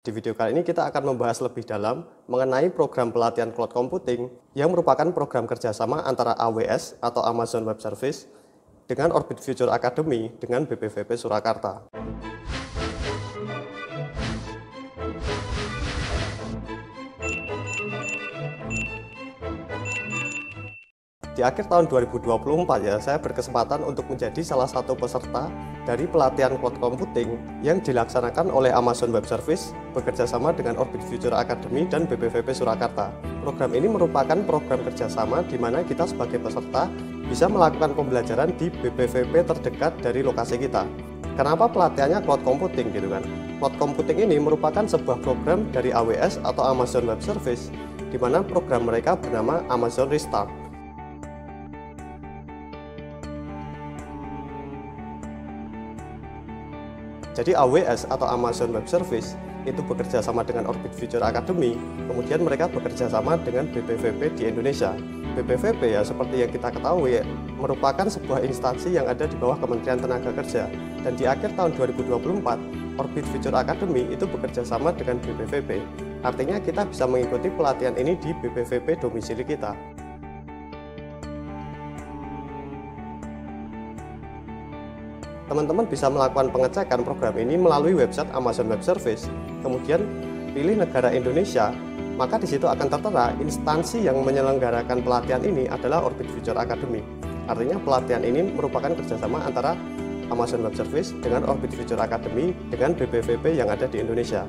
Di video kali ini kita akan membahas lebih dalam mengenai program pelatihan cloud computing yang merupakan program kerjasama antara AWS atau Amazon Web Service dengan Orbit Future Academy dengan BPVP Surakarta. Di akhir tahun 2024 saya berkesempatan untuk menjadi salah satu peserta dari pelatihan cloud computing yang dilaksanakan oleh Amazon Web Service bekerjasama dengan Orbit Future Academy dan BPVP Surakarta. Program ini merupakan program kerjasama di mana kita sebagai peserta bisa melakukan pembelajaran di BPVP terdekat dari lokasi kita. Kenapa pelatihannya cloud computing gitu kan? Cloud computing ini merupakan sebuah program dari AWS atau Amazon Web Service di mana program mereka bernama Amazon Restart. Jadi AWS atau Amazon Web Service itu bekerja sama dengan Orbit Future Academy, kemudian mereka bekerja sama dengan BPVP di Indonesia. BPVP seperti yang kita ketahui merupakan sebuah instansi yang ada di bawah Kementerian Tenaga Kerja. Dan di akhir tahun 2024, Orbit Future Academy itu bekerja sama dengan BPVP. Artinya kita bisa mengikuti pelatihan ini di BPVP domisili kita. Teman-teman bisa melakukan pengecekan program ini melalui website Amazon Web Service, kemudian pilih negara Indonesia, maka di situ akan tertera instansi yang menyelenggarakan pelatihan ini adalah Orbit Future Academy. Artinya pelatihan ini merupakan kerjasama antara Amazon Web Service dengan Orbit Future Academy dengan BPVP yang ada di Indonesia.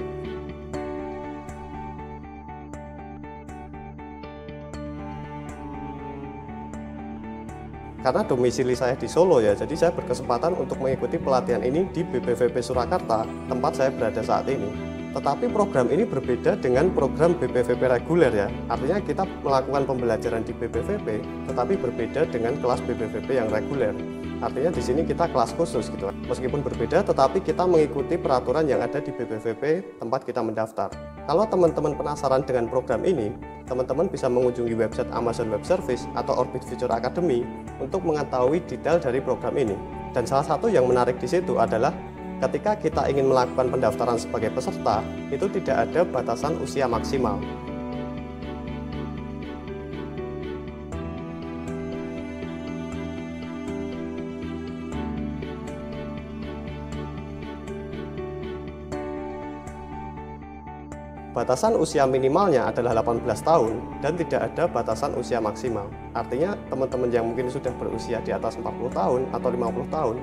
Karena domisili saya di Solo jadi saya berkesempatan untuk mengikuti pelatihan ini di BPVP Surakarta, tempat saya berada saat ini. Tetapi program ini berbeda dengan program BPVP reguler Artinya kita melakukan pembelajaran di BPVP, tetapi berbeda dengan kelas BPVP yang reguler. Artinya di sini kita kelas khusus gitu. Meskipun berbeda, tetapi kita mengikuti peraturan yang ada di BPVP tempat kita mendaftar. Kalau teman-teman penasaran dengan program ini, teman-teman bisa mengunjungi website Amazon Web Service atau Orbit Future Academy untuk mengetahui detail dari program ini. Dan salah satu yang menarik di situ adalah ketika kita ingin melakukan pendaftaran sebagai peserta, itu tidak ada batasan usia maksimal. Batasan usia minimalnya adalah 18 tahun dan tidak ada batasan usia maksimal. Artinya teman-teman yang mungkin sudah berusia di atas 40 tahun atau 50 tahun,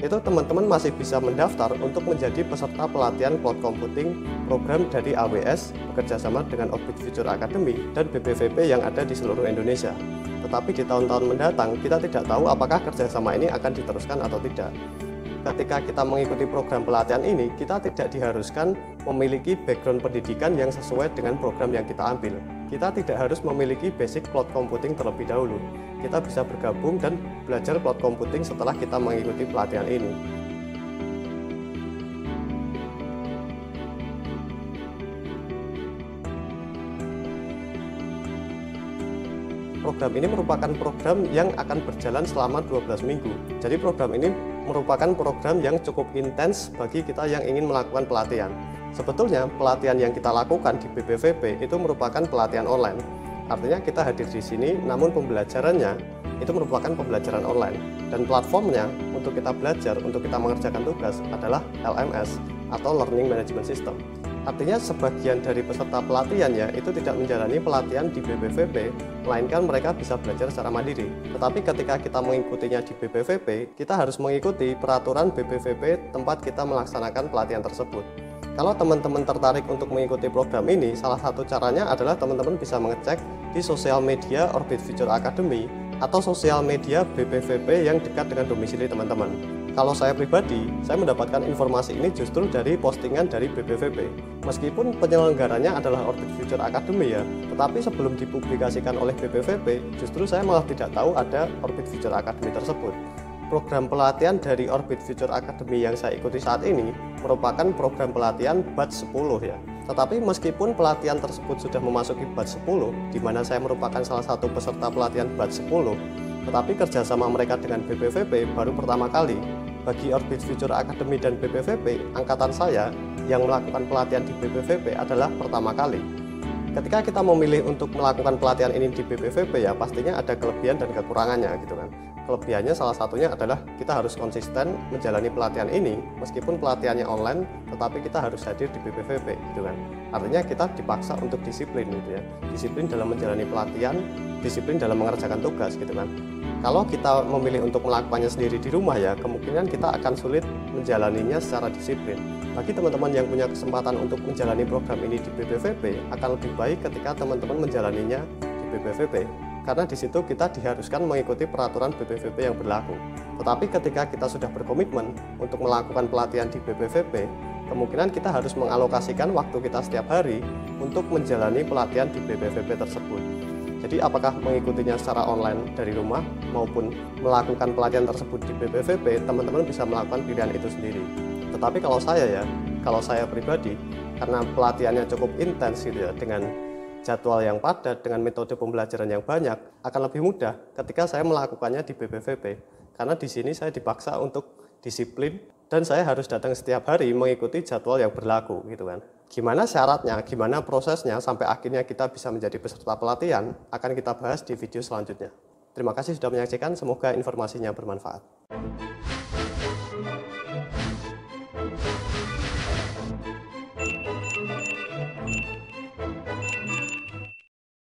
itu teman-teman masih bisa mendaftar untuk menjadi peserta pelatihan cloud computing program dari AWS bekerjasama dengan Orbit Future Academy dan BPVP yang ada di seluruh Indonesia. Tetapi di tahun-tahun mendatang kita tidak tahu apakah kerjasama ini akan diteruskan atau tidak. Ketika kita mengikuti program pelatihan ini, kita tidak diharuskan memiliki background pendidikan yang sesuai dengan program yang kita ambil. Kita tidak harus memiliki basic cloud computing terlebih dahulu. Kita bisa bergabung dan belajar cloud computing setelah kita mengikuti pelatihan ini. Program ini merupakan program yang akan berjalan selama 12 minggu. Jadi program ini merupakan program yang cukup intens bagi kita yang ingin melakukan pelatihan. Sebetulnya pelatihan yang kita lakukan di BPVP itu merupakan pelatihan online. Artinya kita hadir di sini, namun pembelajarannya itu merupakan pembelajaran online. Dan platformnya untuk kita belajar, untuk kita mengerjakan tugas adalah LMS atau Learning Management System. Artinya sebagian dari peserta pelatihannya itu tidak menjalani pelatihan di BPVP, melainkan mereka bisa belajar secara mandiri. Tetapi ketika kita mengikutinya di BPVP, kita harus mengikuti peraturan BPVP tempat kita melaksanakan pelatihan tersebut. Kalau teman-teman tertarik untuk mengikuti program ini, salah satu caranya adalah teman-teman bisa mengecek di sosial media Orbit Future Academy atau sosial media BPVP yang dekat dengan domisili teman-teman. Kalau saya pribadi, saya mendapatkan informasi ini justru dari postingan dari BPVP. Meskipun penyelenggaranya adalah Orbit Future Academy tetapi sebelum dipublikasikan oleh BPVP, justru saya malah tidak tahu ada Orbit Future Academy tersebut. Program pelatihan dari Orbit Future Academy yang saya ikuti saat ini merupakan program pelatihan batch 10 Tetapi meskipun pelatihan tersebut sudah memasuki batch 10, di mana saya merupakan salah satu peserta pelatihan batch 10, tetapi kerjasama mereka dengan BPVP baru pertama kali. bagi Orbit Future Academy dan BPVP, angkatan saya yang melakukan pelatihan di BPVP adalah pertama kali. Ketika kita memilih untuk melakukan pelatihan ini di BPVP ya pastinya ada kelebihan dan kekurangannya gitu kan. Kelebihannya salah satunya adalah kita harus konsisten menjalani pelatihan ini meskipun pelatihannya online, tetapi kita harus hadir di BPVP gitu kan. Artinya kita dipaksa untuk disiplin gitu ya. Disiplin dalam menjalani pelatihan, disiplin dalam mengerjakan tugas gitu kan. Kalau kita memilih untuk melakukannya sendiri di rumah ya, kemungkinan kita akan sulit menjalaninya secara disiplin. Bagi teman-teman yang punya kesempatan untuk menjalani program ini di BPVP, akan lebih baik ketika teman-teman menjalaninya di BPVP. Karena di situ kita diharuskan mengikuti peraturan BPVP yang berlaku. Tetapi ketika kita sudah berkomitmen untuk melakukan pelatihan di BPVP, kemungkinan kita harus mengalokasikan waktu kita setiap hari untuk menjalani pelatihan di BPVP tersebut. Jadi apakah mengikutinya secara online dari rumah maupun melakukan pelatihan tersebut di BPVP, teman-teman bisa melakukan pilihan itu sendiri. Tetapi kalau saya pribadi, karena pelatihannya cukup intens gitu ya, dengan jadwal yang padat, dengan metode pembelajaran yang banyak, akan lebih mudah ketika saya melakukannya di BPVP. Karena di sini saya dipaksa untuk disiplin dan saya harus datang setiap hari mengikuti jadwal yang berlaku gitu kan. Gimana syaratnya, gimana prosesnya sampai akhirnya kita bisa menjadi peserta pelatihan akan kita bahas di video selanjutnya. Terima kasih sudah menyaksikan, semoga informasinya bermanfaat.